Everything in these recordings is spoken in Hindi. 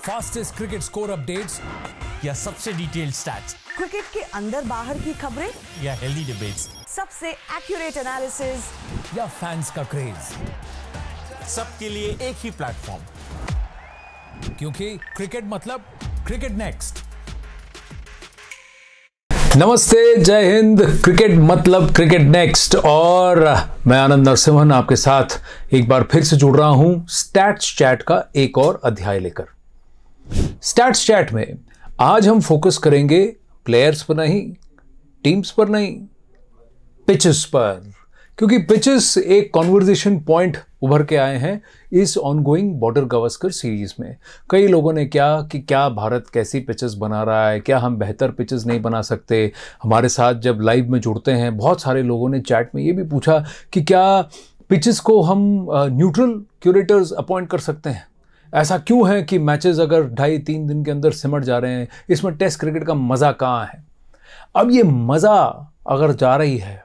फास्टेस्ट क्रिकेट स्कोर अपडेट्स या सबसे डिटेल्ड स्टैट्स, क्रिकेट के अंदर बाहर की खबरें या हेल्दी डिबेट्स, सबसे एक्यूरेट एनालिसिस या फैंस का क्रेज, सबके लिए एक ही प्लेटफॉर्म, क्योंकि क्रिकेट मतलब क्रिकेट नेक्स्ट। नमस्ते, जय हिंद। क्रिकेट मतलब क्रिकेट नेक्स्ट और मैं आनंद नरसिम्हन आपके साथ एक बार फिर से जुड़ रहा हूं स्टैट्स चैट का एक और अध्याय लेकर। स्टैट्स चैट में आज हम फोकस करेंगे प्लेयर्स पर नहीं, टीम्स पर नहीं, पिचेस पर, क्योंकि पिचेस एक कॉन्वर्जेशन पॉइंट उभर के आए हैं इस ऑनगोइंग बॉर्डर गावस्कर सीरीज में। कई लोगों ने क्या भारत कैसी पिचेस बना रहा है, क्या हम बेहतर पिचेस नहीं बना सकते। हमारे साथ जब लाइव में जुड़ते हैं बहुत सारे लोगों ने चैट में ये भी पूछा कि क्या पिचेस को हम न्यूट्रल क्यूरेटर्स अपॉइंट कर सकते हैं। ऐसा क्यों है कि मैचेस अगर 2.5-3 दिन के अंदर सिमट जा रहे हैं, इसमें टेस्ट क्रिकेट का मज़ा कहाँ है। अब ये मज़ा अगर जा रही है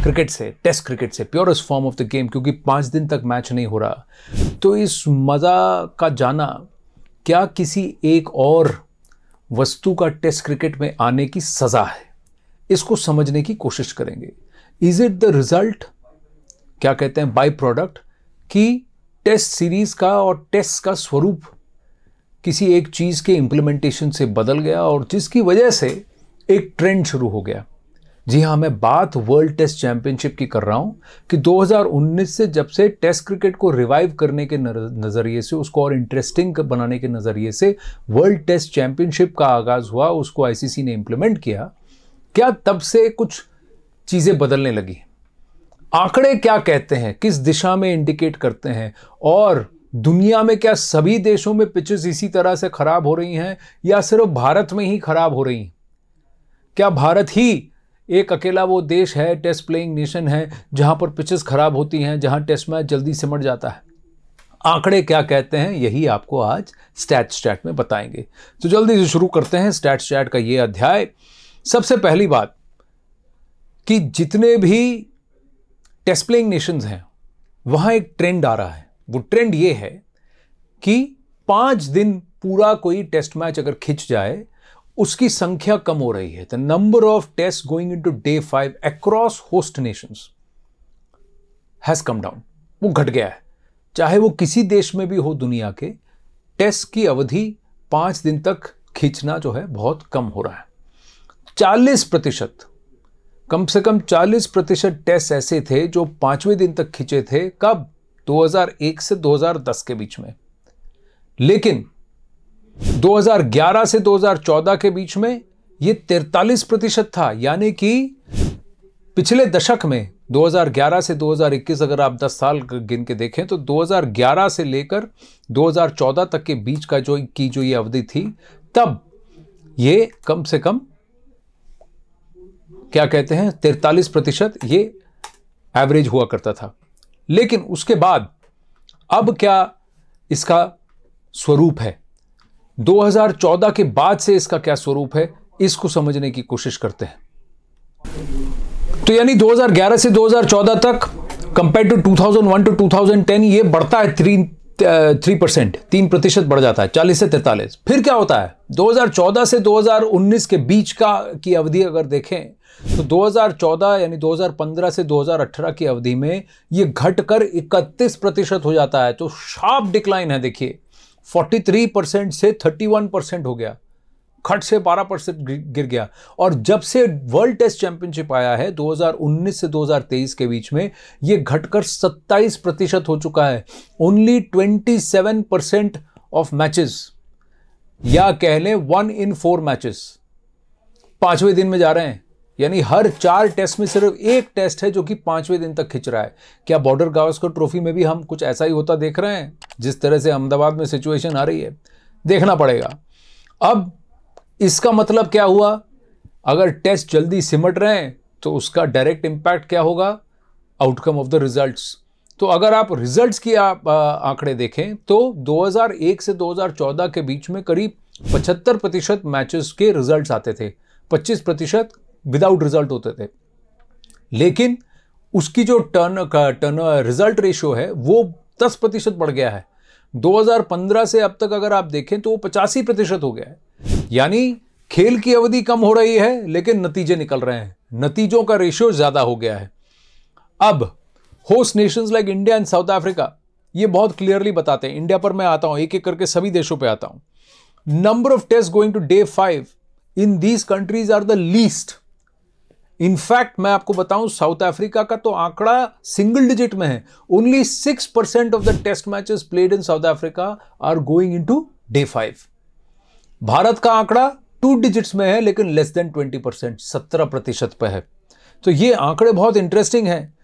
क्रिकेट से, टेस्ट क्रिकेट से, purest form of the game, क्योंकि 5 दिन तक मैच नहीं हो रहा, तो इस मज़ा का जाना क्या किसी एक और वस्तु का टेस्ट क्रिकेट में आने की सज़ा है, इसको समझने की कोशिश करेंगे। इज इट द रिजल्ट, क्या कहते हैं, बाई प्रोडक्ट, कि टेस्ट सीरीज का और टेस्ट का स्वरूप किसी एक चीज़ के इम्प्लीमेंटेशन से बदल गया और जिसकी वजह से एक ट्रेंड शुरू हो गया। जी हाँ, मैं बात वर्ल्ड टेस्ट चैंपियनशिप की कर रहा हूँ कि 2019 से जब से टेस्ट क्रिकेट को रिवाइव करने के नज़रिए से, उसको और इंटरेस्टिंग बनाने के नज़रिए से वर्ल्ड टेस्ट चैंपियनशिप का आगाज़ हुआ, उसको आईसीसी ने इम्प्लीमेंट किया, क्या तब से कुछ चीज़ें बदलने लगी। आंकड़े क्या कहते हैं, किस दिशा में इंडिकेट करते हैं, और दुनिया में क्या सभी देशों में पिचेस इसी तरह से खराब हो रही हैं या सिर्फ भारत में ही खराब हो रही हैं। क्या भारत ही एक अकेला वो देश है, टेस्ट प्लेइंग नेशन है, जहां पर पिचेस खराब होती हैं, जहां टेस्ट मैच जल्दी सिमट जाता है। आंकड़े क्या कहते हैं, यही आपको आज स्टैट्स चैट में बताएंगे। तो जल्दी से शुरू करते हैं स्टैट्स चैट का ये अध्याय। सबसे पहली बात कि जितने भी टेस्ट प्लेइंग नेशंस हैं वहां एक ट्रेंड आ रहा है। वो ट्रेंड ये है कि 5 दिन पूरा कोई टेस्ट मैच अगर खिंच जाए, उसकी संख्या कम हो रही है। The number of test going into day 5 across host nations has come down. वो घट गया है। चाहे वो किसी देश में भी हो दुनिया के, टेस्ट की अवधि 5 दिन तक खींचना जो है बहुत कम हो रहा है। 40%, कम से कम 40% टेस्ट ऐसे थे जो 5वें दिन तक खींचे थे। कब? 2001 से 2010 के बीच में। लेकिन 2011 से 2014 के बीच में ये 43% था। यानी कि पिछले दशक में 2011 से 2021 अगर आप 10 साल गिन के देखें तो 2011 से लेकर 2014 तक के बीच का जो ये अवधि थी, तब ये कम से कम क्या कहते हैं 43% ये एवरेज हुआ करता था। लेकिन उसके बाद अब क्या इसका स्वरूप है, 2014 के बाद से इसका क्या स्वरूप है, इसको समझने की कोशिश करते हैं। तो यानी 2011 से 2014 तक कंपेयर टू 2001 टू 2010 ये बढ़ता है 3% बढ़ जाता है, 40 से 43। फिर क्या होता है, 2014 से 2019 के बीच की अवधि अगर देखें तो 2014 यानी 2015 से 2018 की अवधि में ये घटकर 31% हो जाता है। तो शार्प डिक्लाइन है। देखिए 43% से 31% हो गया, घट से 12% गिर गया। और जब से वर्ल्ड टेस्ट चैंपियनशिप आया है 2019 से 2023 के बीच में, ये घटकर 27% हो चुका है। ओनली 27% ऑफ मैचेस, या कह लें 1 in 4 मैचेस 5वें दिन में जा रहे हैं। यानी हर 4 टेस्ट में सिर्फ एक टेस्ट है जो कि 5वें दिन तक खिंच रहा है। क्या बॉर्डर गावस्कर ट्रॉफी में भी हम कुछ ऐसा ही होता देख रहे हैं? जिस तरह से अहमदाबाद में सिचुएशन आ रही है, देखना पड़ेगा। अब इसका मतलब क्या हुआ, अगर टेस्ट जल्दी सिमट रहे हैं तो उसका डायरेक्ट इंपैक्ट क्या होगा, आउटकम ऑफ द रिजल्ट्स। तो अगर आप रिजल्ट्स की आंकड़े देखें तो 2001 से 2014 के बीच में करीब 75% मैचेस के रिजल्ट्स आते थे, 25% विदाउट रिजल्ट होते थे। लेकिन उसकी जो टर्न रिजल्ट रेशियो है वो 10% बढ़ गया है। 2015 से अब तक अगर आप देखें तो वो 85% हो गया है। यानी खेल की अवधि कम हो रही है लेकिन नतीजे निकल रहे हैं, नतीजों का रेशियो ज्यादा हो गया है। अब host Nations like India and south Africa ये बहुत क्लियरली बताते हैं। इंडिया पर मैं आता हूं, एक एक करके सभी देशों पे आता हूं। Number of test going to day 5 in these countries are the least. In fact मैं आपको बताऊं, साउथ अफ्रीका का तो आंकड़ा सिंगल डिजिट में है। Only 6% of the test matches played in South Africa are going into day 5। Bharat का आंकड़ा 2 डिजिट्स में है लेकिन लेस देन 20%, 17% पे है। तो ये आंकड़े बहुत इंटरेस्टिंग हैं।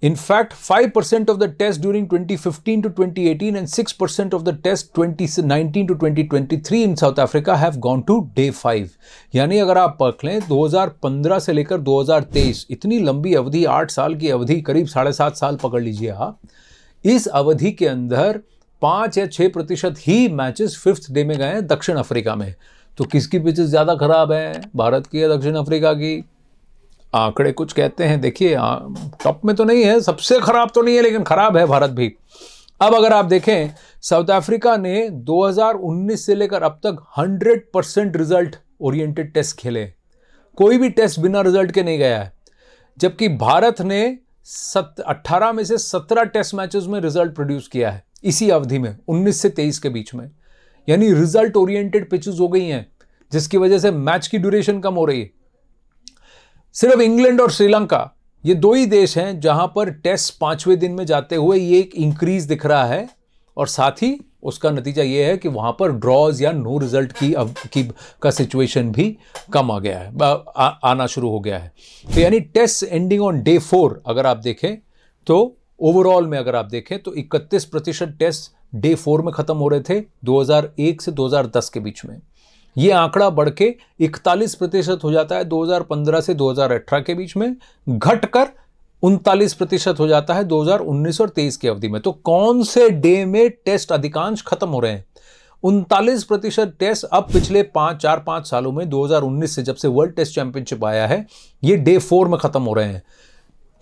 In fact 5% of the test during 2015 to 2018 and 6% of the test 2019 to 2023 in South Africa have gone to day 5। यानी अगर आप पढ़ लें 2015 से लेकर 2023, इतनी लंबी अवधि, 8 साल की अवधि, करीब 7.5 साल पकड़ लीजिए आप। इस अवधि के अंदर 5 या 6% ही मैचेस 5th डे में गए हैं दक्षिण अफ्रीका में। तो किसकी पिचेस ज्यादा खराब है, भारत की या दक्षिण अफ्रीका की? आंकड़े कुछ कहते हैं। देखिए टॉप में तो नहीं है, सबसे खराब तो नहीं है, लेकिन खराब है भारत भी। अब अगर आप देखें, साउथ अफ्रीका ने 2019 से लेकर अब तक 100% रिजल्ट ओरिएंटेड टेस्ट खेले। कोई भी टेस्ट बिना रिजल्ट के नहीं गया है। जबकि भारत ने 18 में से 17 टेस्ट मैचेस में रिजल्ट प्रोड्यूस किया है इसी अवधि में, 19 से 23 के बीच में। यानी रिजल्ट ओरिएंटेड पिचेस हो गई हैं, जिसकी वजह से मैच की ड्यूरेशन कम हो रही है। सिर्फ इंग्लैंड और श्रीलंका, ये 2 ही देश हैं जहां पर टेस्ट 5वें दिन में जाते हुए ये एक इंक्रीज दिख रहा है, और साथ ही उसका नतीजा ये है कि वहां पर ड्रॉज या नो रिजल्ट का सिचुएशन भी कम आ गया है, आना शुरू हो गया है। तो यानी टेस्ट एंडिंग ऑन डे 4 अगर आप देखें तो ओवरऑल में अगर आप देखें तो 31% टेस्ट डे 4 में खत्म हो रहे थे 2001 से 2010 के बीच में। ये आंकड़ा बढ़ के 41% हो जाता है 2015 से 2018 के बीच में, घटकर 39% हो जाता है 2019 और 23 की अवधि में। तो कौन से डे में टेस्ट अधिकांश खत्म हो रहे हैं? 39% टेस्ट अब पिछले 4-5 सालों में 2019 से जब से वर्ल्ड टेस्ट चैंपियनशिप आया है, ये डे 4 में खत्म हो रहे हैं।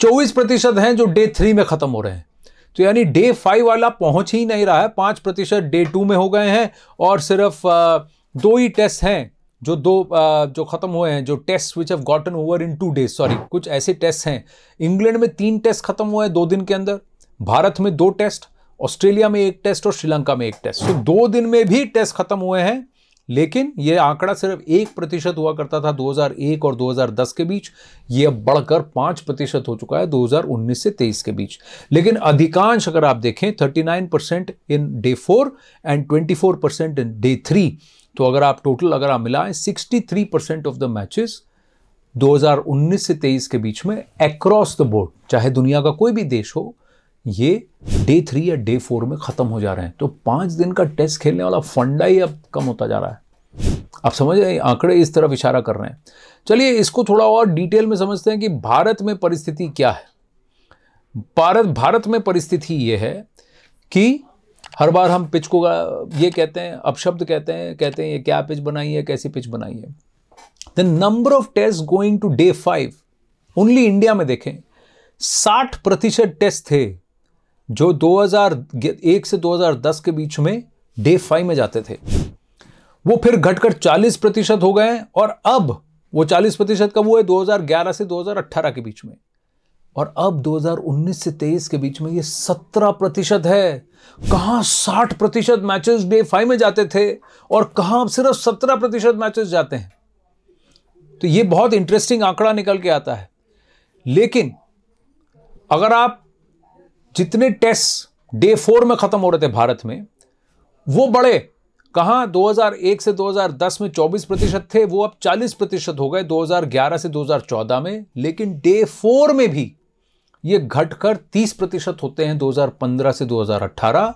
24% हैं जो डे 3 में खत्म हो रहे हैं। तो यानी डे 5 वाला पहुंच ही नहीं रहा है। 5% डे 2 में हो गए हैं, और सिर्फ 2 ही टेस्ट हैं जो खत्म हुए हैं, जो test which have gotten over in 2 days। Sorry, कुछ ऐसे टेस्ट हैं। इंग्लैंड में 3 टेस्ट खत्म हुए हैं 2 दिन के अंदर, भारत में 2 टेस्ट, ऑस्ट्रेलिया में 1 टेस्ट और श्रीलंका में 1 टेस्ट। तो 2 दिन में भी टेस्ट खत्म हुए हैं। लेकिन यह आंकड़ा सिर्फ 1% हुआ करता था 2001 और 2010 के बीच, यह बढ़कर 5% हो चुका है 2019 से 23 के बीच। लेकिन अधिकांश अगर आप देखें 39% in day 4 and 24% in day 3। तो अगर आप टोटल अगर आप मिलाएं 63% ऑफ द मैचेस 2019 से 23 के बीच में अक्रॉस द बोर्ड, चाहे दुनिया का कोई भी देश हो, ये डे 3 या डे 4 में खत्म हो जा रहे हैं। तो 5 दिन का टेस्ट खेलने वाला फंडा ही अब कम होता जा रहा है। आप समझ रहे हैं, आंकड़े इस तरफ इशारा कर रहे हैं। चलिए इसको थोड़ा और डिटेल में समझते हैं कि भारत में परिस्थिति क्या है। भारत में परिस्थिति ये है कि हर बार हम पिच को ये कहते हैं, अपशब्द कहते हैं ये क्या पिच बनाई है, कैसी पिच बनाई है। The number of test going to day 5, only India में देखें 60% टेस्ट थे जो 2001 से 2010 के बीच में डे 5 में जाते थे। वो फिर घटकर 40% हो गए, और अब वो 40% कब हुए? 2011 से 2018 के बीच में। और अब 2019 से 23 के बीच में ये 17% है। कहां 60% मैचेस डे 5 में जाते थे और कहां सिर्फ 17% मैचेस जाते हैं। तो ये बहुत इंटरेस्टिंग आंकड़ा निकल के आता है। लेकिन अगर आप जितने टेस्ट डे 4 में खत्म हो रहे थे भारत में, वो बढ़े कहां? 2001 से 2010 में 24% थे, वो अब 40% हो गए 2011 से 2014 में। लेकिन डे 4 में भी ये घटकर 30% होते हैं 2015 से 2018,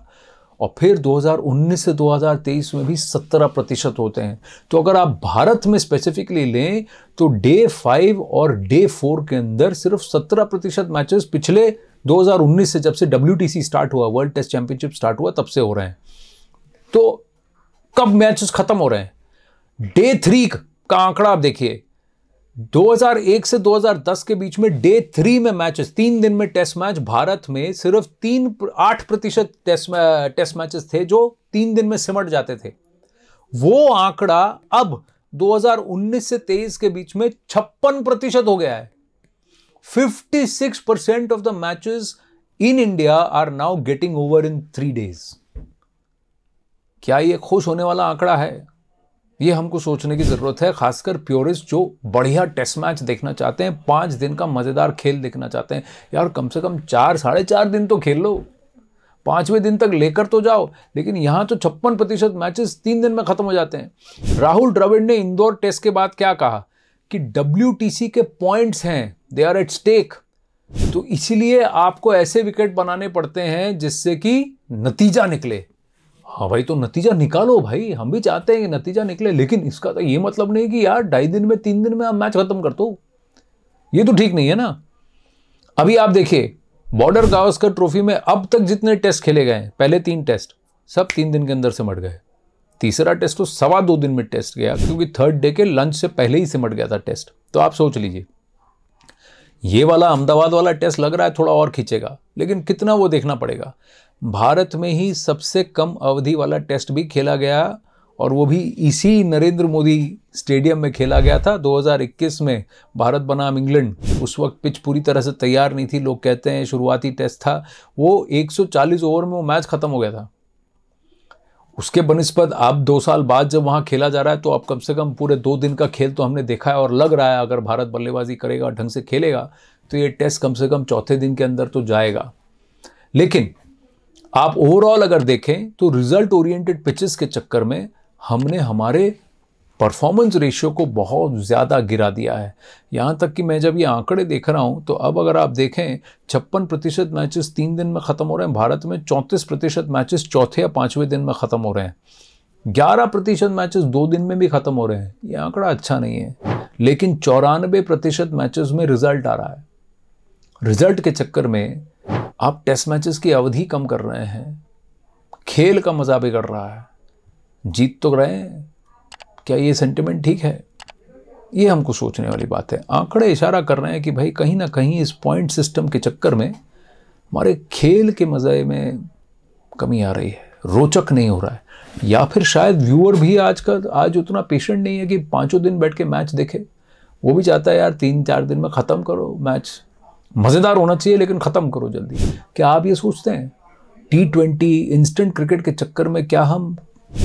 और फिर 2019 से 2023 में भी 17% होते हैं। तो अगर आप भारत में स्पेसिफिकली लें तो डे 5 और डे 4 के अंदर सिर्फ 17% मैचेस पिछले 2019 से, जब से WTC स्टार्ट हुआ, वर्ल्ड टेस्ट चैंपियनशिप स्टार्ट हुआ, तब से हो रहे हैं। तो कब मैचेस खत्म हो रहे हैं? डे 3 का आंकड़ा आप देखिए, 2001 से 2010 के बीच में डे 3 में मैचेस, 3 दिन में टेस्ट मैच, भारत में सिर्फ 8% टेस्ट मैचेस थे जो 3 दिन में सिमट जाते थे। वो आंकड़ा अब 2019 से 23 के बीच में 56% हो गया है। 56% of the matches in India are now getting over in 3 days। क्या ये खुश होने वाला आंकड़ा है? ये हमको सोचने की जरूरत है, खासकर प्योरिस्ट जो बढ़िया टेस्ट मैच देखना चाहते हैं, 5 दिन का मजेदार खेल देखना चाहते हैं। यार कम से कम 4-4.5 दिन तो खेल लो, 5वें दिन तक लेकर तो जाओ। लेकिन यहां तो 56% मैचेस 3 दिन में खत्म हो जाते हैं। राहुल द्रविड़ ने इंदौर टेस्ट के बाद क्या कहा कि WTC के पॉइंट्स हैं, दे आर एट स्टेक, तो इसीलिए आपको ऐसे विकेट बनाने पड़ते हैं जिससे कि नतीजा निकले। हाँ भाई, तो नतीजा निकालो भाई, हम भी चाहते हैं कि नतीजा निकले, लेकिन इसका तो ये मतलब नहीं कि यार 2.5 दिन में 3 दिन में आप मैच खत्म कर दो। ये तो ठीक नहीं है ना। अभी आप देखिए बॉर्डर गावस्कर ट्रॉफी में अब तक जितने टेस्ट खेले गए, पहले 3 टेस्ट सब 3 दिन के अंदर सिमट गए। तीसरा टेस्ट तो 2.25 दिन में टेस्ट गया, क्योंकि 3rd डे के लंच से पहले ही सिमट गया था टेस्ट। तो आप सोच लीजिए, ये वाला अहमदाबाद वाला टेस्ट लग रहा है थोड़ा और खींचेगा, लेकिन कितना वो देखना पड़ेगा। भारत में ही सबसे कम अवधि वाला टेस्ट भी खेला गया, और वो भी इसी नरेंद्र मोदी स्टेडियम में खेला गया था। 2021 में भारत बनाम इंग्लैंड, उस वक्त पिच पूरी तरह से तैयार नहीं थी। लोग कहते हैं शुरुआती टेस्ट था, वो 140 ओवर में वो मैच खत्म हो गया था। उसके बनिस्पत अब 2 साल बाद जब वहाँ खेला जा रहा है, तो अब कम से कम पूरे 2 दिन का खेल तो हमने देखा है, और लग रहा है अगर भारत बल्लेबाजी करेगा, ढंग से खेलेगा, तो ये टेस्ट कम से कम 4थे दिन के अंदर तो जाएगा। लेकिन आप ओवरऑल अगर देखें तो रिजल्ट ओरिएंटेड पिचेस के चक्कर में हमने हमारे परफॉर्मेंस रेशियो को बहुत ज़्यादा गिरा दिया है। यहाँ तक कि मैं जब ये आंकड़े देख रहा हूँ, तो अब अगर आप देखें 56% मैचेस 3 दिन में ख़त्म हो रहे हैं भारत में, 34% मैचेस 4थे या 5वें दिन में ख़त्म हो रहे हैं, 11% मैचेस 2 दिन में भी ख़त्म हो रहे हैं। ये आंकड़ा अच्छा नहीं है। लेकिन 94% मैचेस में रिजल्ट आ रहा है। रिजल्ट के चक्कर में आप टेस्ट मैचेस की अवधि कम कर रहे हैं, खेल का मजा बिगड़ रहा है। जीत तो रहे हैं, क्या ये सेंटिमेंट ठीक है? ये हमको सोचने वाली बात है। आंकड़े इशारा कर रहे हैं कि भाई कहीं ना कहीं इस पॉइंट सिस्टम के चक्कर में हमारे खेल के मज़े में कमी आ रही है, रोचक नहीं हो रहा है। या फिर शायद व्यूअर भी आज उतना पेशेंट नहीं है कि 5 दिन बैठ के मैच देखे। वो भी चाहता है यार 3-4 दिन में ख़त्म करो मैच, मज़ेदार होना चाहिए लेकिन ख़त्म करो जल्दी। क्या आप ये सोचते हैं T20 इंस्टेंट क्रिकेट के चक्कर में क्या हम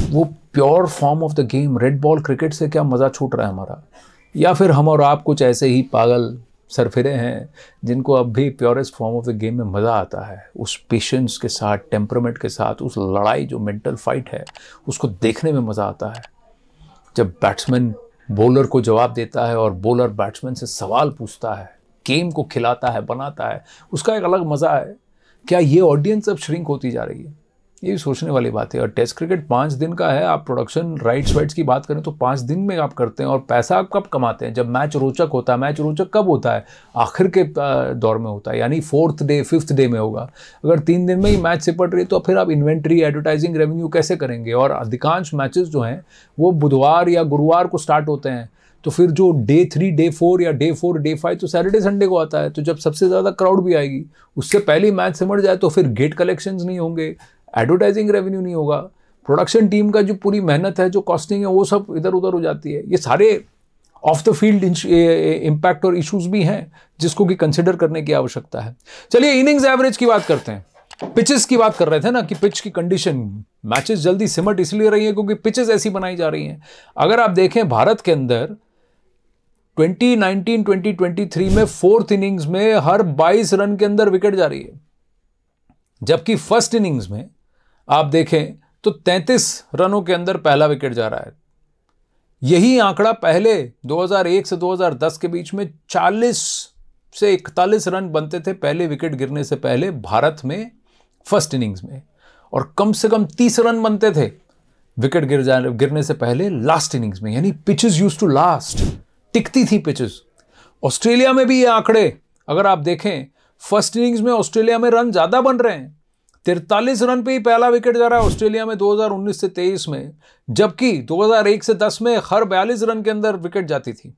वो pure form of the game red ball cricket से क्या मज़ा छूट रहा है हमारा? या फिर हम और आप कुछ ऐसे ही पागल सरफिरे हैं जिनको अब भी purest form of the game में मज़ा आता है, उस पेशेंस के साथ, टेम्परामेंट के साथ, उस लड़ाई जो मेंटल फाइट है उसको देखने में मज़ा आता है। जब बैट्समैन बॉलर को जवाब देता है और बॉलर बैट्समैन से सवाल पूछता है, गेम को खिलाता है, बनाता है, उसका एक अलग मज़ा है। क्या ये ऑडियंस अब श्रिंक होती जा रही है? ये भी सोचने वाली बात है। और टेस्ट क्रिकेट 5 दिन का है। आप प्रोडक्शन राइट्स की बात करें तो 5 दिन में आप करते हैं, और पैसा आप कब कमाते हैं? जब मैच रोचक होता है। मैच रोचक कब होता है? आखिर के दौर में होता है, यानी 4th डे 5th डे में होगा। अगर 3 दिन में ही मैच सिपट रही तो फिर आप इन्वेंट्री, एडवर्टाइजिंग रेवेन्यू कैसे करेंगे? और अधिकांश मैचेस जो हैं वो बुधवार या गुरुवार को स्टार्ट होते हैं, तो फिर जो डे 3, डे 4 या डे 4, डे 5 तो सैटरडे संडे को आता है। तो जब सबसे ज़्यादा क्राउड भी आएगी, उससे पहले मैच सिमट जाए तो फिर गेट कलेक्शंस नहीं होंगे, एडवर्टाइजिंग रेवेन्यू नहीं होगा, प्रोडक्शन टीम का जो पूरी मेहनत है, जो कॉस्टिंग है, वो सब इधर उधर हो जाती है। ये सारे ऑफ द फील्ड इम्पैक्ट और इश्यूज भी हैं जिसको कि कंसिडर करने की आवश्यकता है। चलिए इनिंग्स एवरेज की बात करते हैं। पिचेस की बात कर रहे थे ना कि पिच की कंडीशन, मैचेस जल्दी सिमट इसलिए रही है क्योंकि पिचेस ऐसी बनाई जा रही हैं। अगर आप देखें भारत के अंदर 2019-2023 में 4th इनिंग्स में हर 22 रन के अंदर विकेट जा रही है, जबकि फर्स्ट इनिंग्स में आप देखें तो 33 रनों के अंदर पहला विकेट जा रहा है। यही आंकड़ा पहले 2001 से 2010 के बीच में 40 से 41 रन बनते थे पहले विकेट गिरने से पहले भारत में फर्स्ट इनिंग्स में, और कम से कम 30 रन बनते थे विकेट गिरने से पहले लास्ट इनिंग्स में। यानी पिचेस यूज्ड टू लास्ट, टिकती थी पिचेस। ऑस्ट्रेलिया में भी ये आंकड़े अगर आप देखें, फर्स्ट इनिंग्स में ऑस्ट्रेलिया में रन ज्यादा बन रहे हैं, 43 रन पे ही पहला विकेट जा रहा है ऑस्ट्रेलिया में 2019 से 23 में, जबकि 2001 से 10 में हर 42 रन के अंदर विकेट जाती थी।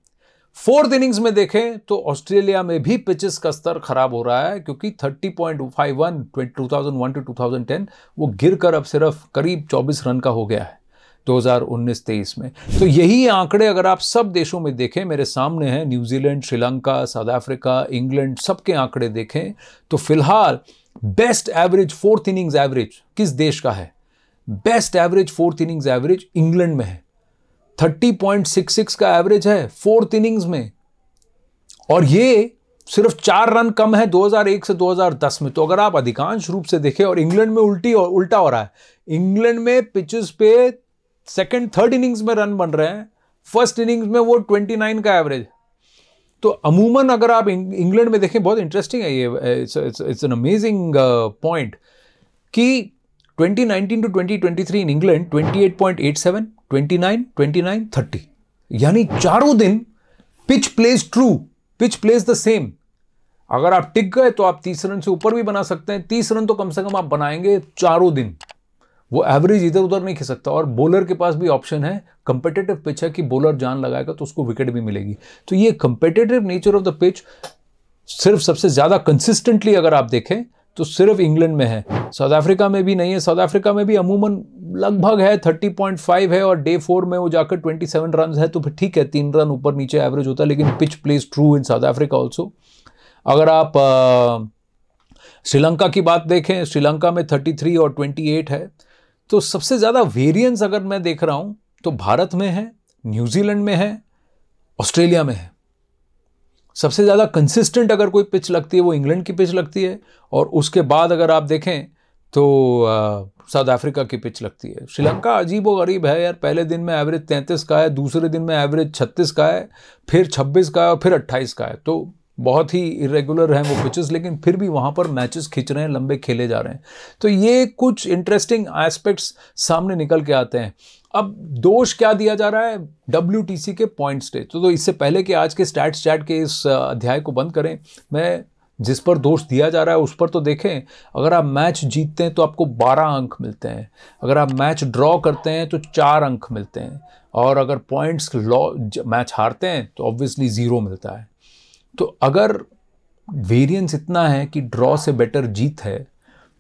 फोर्थ इनिंग्स में देखें तो ऑस्ट्रेलिया में भी पिचेस का स्तर खराब हो रहा है, क्योंकि 30.51 2001 to 2010 वो गिरकर अब सिर्फ करीब 24 रन का हो गया है 2019-23 में। तो यही आंकड़े अगर आप सब देशों में देखें, मेरे सामने हैं, New Zealand, Sri Lanka, south Africa, England, सबके आंकड़े देखें तो फिलहाल best average fourth innings average किस देश का है? Best average fourth innings average England में है। 30.66 का एवरेज है फोर्थ इनिंग्स में, और ये सिर्फ 4 रन कम है 2001 से 2010 में। तो अगर आप अधिकांश रूप से देखें, और इंग्लैंड में उल्टा हो रहा है, इंग्लैंड में पिचेस पे सेकंड थर्ड इनिंग्स में रन बन रहे हैं, फर्स्ट इनिंग्स में वो 29 का एवरेज। तो अमूमन अगर आप इंग्लैंड में देखें, बहुत इंटरेस्टिंग है ये, इट्स एन अमेजिंग पॉइंट कि 2019 to 2023 इन इंग्लैंड 28.87, 29, 29, 30, यानी चारों दिन pitch plays true, pitch plays the same. अगर आप टिक गए तो आप 30 रन से ऊपर भी बना सकते हैं, 30 रन तो कम से कम आप बनाएंगे चारों दिन। वो एवरेज इधर उधर नहीं खिसकता, और बॉलर के पास भी ऑप्शन है, कंपेटिटिव पिच है कि बॉलर जान लगाएगा तो उसको विकेट भी मिलेगी। तो ये competitive nature of the pitch सिर्फ सबसे ज्यादा कंसिस्टेंटली अगर आप देखें तो सिर्फ इंग्लैंड में है, साउथ अफ्रीका में भी नहीं है। साउथ अफ्रीका में भी अमूमन लगभग है, 30.5 है, और डे 4 में वो जाकर 27 रन है, तो फिर ठीक है, 3 रन ऊपर नीचे एवरेज होता है, लेकिन pitch plays true in South Africa also. अगर आप श्रीलंका की बात देखें, श्रीलंका में 33 और 28 है। तो सबसे ज़्यादा वेरिएंस अगर मैं देख रहा हूं तो भारत में है, न्यूजीलैंड में है, ऑस्ट्रेलिया में है। सबसे ज़्यादा कंसिस्टेंट अगर कोई पिच लगती है वो इंग्लैंड की पिच लगती है, और उसके बाद अगर आप देखें तो साउथ अफ्रीका की पिच लगती है। श्रीलंका अजीब व गरीब है यार, पहले दिन में एवरेज 33 का है, दूसरे दिन में एवरेज 36 का है, फिर 26 का है, और फिर 28 का है। तो बहुत ही इरेगुलर हैं वो पिचेस, लेकिन फिर भी वहाँ पर मैचेस खींच रहे हैं, लंबे खेले जा रहे हैं। तो ये कुछ इंटरेस्टिंग एस्पेक्ट्स सामने निकल के आते हैं। अब दोष क्या दिया जा रहा है? WTC के पॉइंट स्टेज। तो इससे पहले कि आज के स्टैट्स चैट के इस अध्याय को बंद करें, मैं जिस पर दोष दिया जा रहा है उस पर तो देखें। अगर आप मैच जीतते हैं तो आपको 12 अंक मिलते हैं, अगर आप मैच ड्रॉ करते हैं तो 4 अंक मिलते हैं, और अगर पॉइंट्स मैच हारते हैं तो ऑब्वियसली 0 मिलता है। तो अगर वेरिएंस इतना है कि ड्रॉ से बेटर जीत है,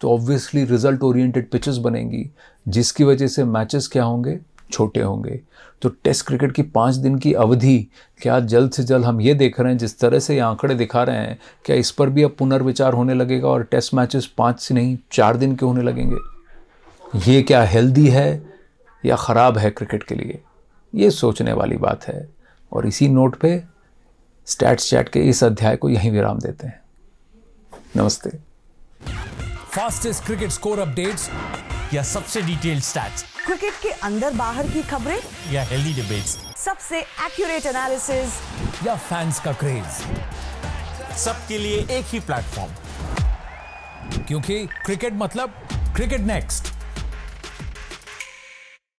तो ऑब्वियसली रिजल्ट ओरिएंटेड पिचेस बनेंगी, जिसकी वजह से मैचेस क्या होंगे? छोटे होंगे। तो टेस्ट क्रिकेट की 5 दिन की अवधि, क्या जल्द से जल्द हम ये देख रहे हैं, जिस तरह से ये आंकड़े दिखा रहे हैं, क्या इस पर भी अब पुनर्विचार होने लगेगा और टेस्ट मैचेस 5 से नहीं 4 दिन के होने लगेंगे? ये क्या हेल्दी है या ख़राब है क्रिकेट के लिए? ये सोचने वाली बात है। और इसी नोट पे स्टैट्स चैट के इस अध्याय को यहीं विराम देते हैं। नमस्ते। फास्टेस्ट क्रिकेट स्कोर अपडेट्स या सबसे डिटेल्ड स्टैट्स, क्रिकेट के अंदर बाहर की खबरें या हेल्दी डिबेट्स, सबसे एक्यूरेट एनालिसिस या फैंस का क्रेज, सबके लिए एक ही प्लेटफॉर्म, क्योंकि क्रिकेट मतलब क्रिकेट नेक्स्ट।